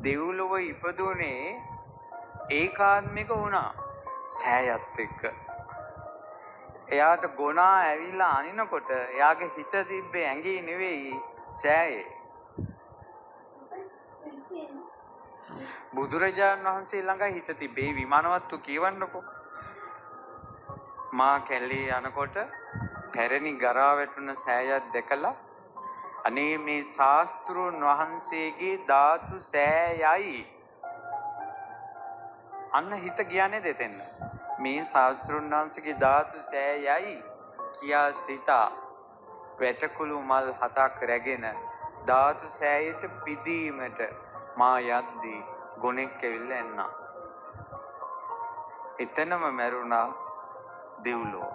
දෙව්ලොව ඉපදුනේ ඒකාත්මික වුණා සෑයත් එක්ක. එයාට ගොනා ඇවිල්ලා අනිනකොට එයාගේ හිත තිබ්බේ ඇඟේ නෙවෙයි සෑයේ. බුදුරජාණන් වහන්සේ ළඟ හිත තිබේ. විමානවත්තු කියවන්නකෝ. මා කැලේ යනකොට පැරණි ගරා වැටුණ සෑයක් දැකලා අනේ මේ ශාස්ත්‍රුන් වහන්සේගේ ධාතු සෑයයි. අන්න හිත කියන්නේ දෙතෙන්න. මේ ශාස්ත්‍රුන් වහන්සේගේ ධාතු සෑයයි කියා සිතා වැටකුළු මල් 7ක් රැගෙන ධාතු සෑයට පිදීමට මා යද්දී ගොනෙක් ඇවිල්ලා එන්නා. එතනම මැරුණා දෙව්ලොව.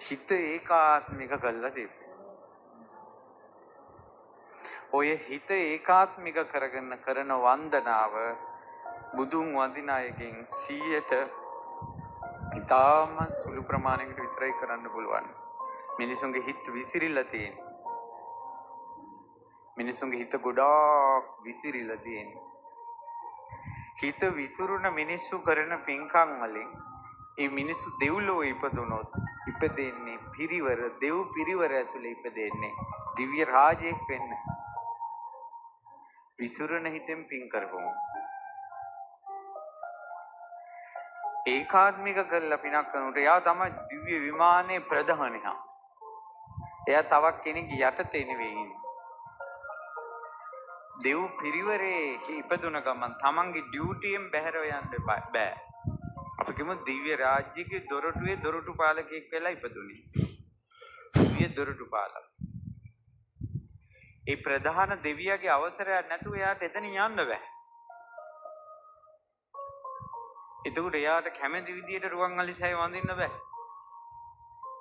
හිත ඒකාත්මික කළා තිබ්බේ. ඔය හිත ඒකාත්මික කරගෙන කරන වන්දනාව බුදුන් වඳින අයගෙන් 100ට ඉතාම සුළු ප්‍රමාණයකට විතරයි කරන්න පුළුවන්. මිනිසුන්ගේ හිත විසිරිලා තියෙනවා. මිනිසුන්ගේ හිත ගොඩාක් විසිරිලා තියෙනවා. හිත විසිරුණ මිනිස්සු කරන පින්කම් වලින් ඒ මිනිස්සු දෙව්ලොව ඉපදුනොත් ඉපදෙන්නේ පිරිවර දෙව් පිරිවර ඇතුලේ ඉපදෙන්නේ දිව්‍ය රාජයෙක් වෙන්න. විසිරුණ හිතෙන් පින් කරපොමු. ඒකාත්මික කරලා පිනක් කරනකොට එයා තමයි දිව්‍ය විමානයේ ප්‍රධානියා. එයා තවක් කෙනෙක් යටතේ නෙවෙයි. දෙව් පිරිවරේ ඉපදුන ගමන් තමන්ගේ ඩියුටියෙන් බැහැරව යන්න බෑ. අපි කියමු දිව්‍ය රාජ්‍යයේ දොරටුවේ දොරටු පාලකයෙක් වෙලා ඉපදුනේ. දිව්‍ය දොරටු පාලක. ඒ ප්‍රධාන දෙවියාගේ අවසරයක් නැතුව එයාට එතන යන්න බෑ. එතකොට එයාට කැමති විදියට රුවන්වැලිසෑය වඳින්න බෑ.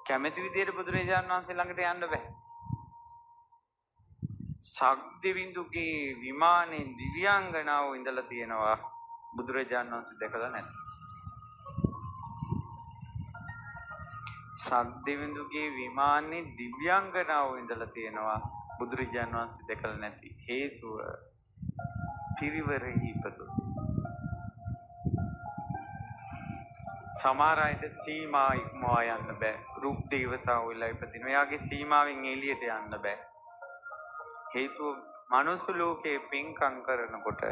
කැමති විදියට බුදුරජාණන් වහන්සේ ළඟට යන්න බෑ. සක්දෙවිඳුගේ විමානයේ දිව්‍යාංගනාව ඉඳලා තියෙනවා බුදුරජාණන් වහන්සේ දැකලා නැති. සක්දෙවිඳුගේ විමානයේ දිව්‍යාංගනාව ඉඳලා තියෙනවා බුදුරජාණන් වහන්සේ දැකලා නැති. හේතුව පිරිවරෙහි ඉපදුණා. සමහර අයට සීමා ඉක්මවා යන්න බෑ. රුක් දේවතාවෝ වෙලා ඉපදිනවා. එයාගේ සීමාවෙන් එළියට යන්න බෑ. හේතුව මනුස්ස ලෝකයේ පින්කම් කරනකොට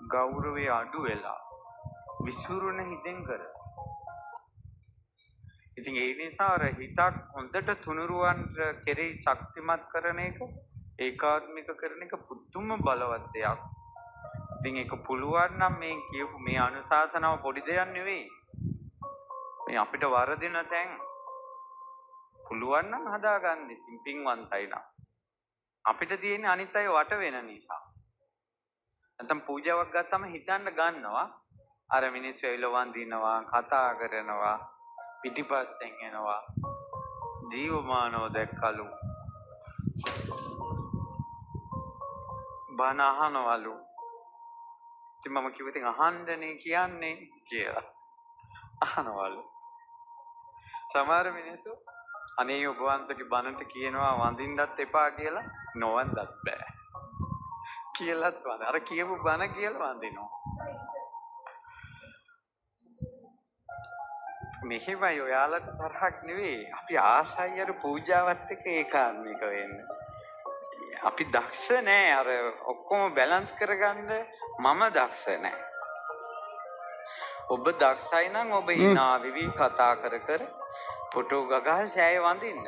ගෞරවය අඩු වෙලා විසුරුන හිතෙන් කර. ඉතින් ඒ නිසා අර හිතක් හොඳට තුනුරුවන් කෙරෙහි ශක්තිමත් කරන එක ඒකාත්මික කරන එක පුදුම බලවත් දෙයක්. ඉතින් ඒක පුළුවන් නම් මේ කියපු මේ අනුශාසනාව පොඩි දෙයක් නෙවෙයි. මේ අපිට වරදින තැන් පුළුවන් නම් හදාගන්න. ඉතින් පින්වන්තයි නම් අපිට තියෙන්නේ අනිත් අය වට වෙන නිසා. නැත්නම් පූජාවක් ගත්තම හිතන්න ගන්නවා අර මිනිස්සු ඇවිල්ලා වඳිනවා, කතා කරනවා, පිටිපස්සෙන් එනවා, ජීවමානව දැක්කලු, බණ අහනවලු. ඉතින් මම කිව්වා ඉතින් අහන්නනේ කියන්නේ කියලා. අහනවලු. සමහර මිනිස්සු අනේ ඔබ වහන්සේගේ බණට කියනවා වඳින්නත් එපා කියලා, නොවන්දත් බෑ කියලාත් වඳ. අර කියපු බණ කියලා වඳිනවා. මෙහෙමයි ඔයාලට තරහක් නෙවෙයි. අපි ආසයි අර පූජාවත් එක්ක ඒකාත්මික වෙන්න. අපි දක්ෂ නෑ අර ඔක්කොම බැලන්ස් කරගන්න. මම දක්ෂ නෑ. ඔබ දක්ෂයි නම් ඔබ hina වෙවි කතා කර කර ෆොටෝ ගගහ සෑය වඳින්න.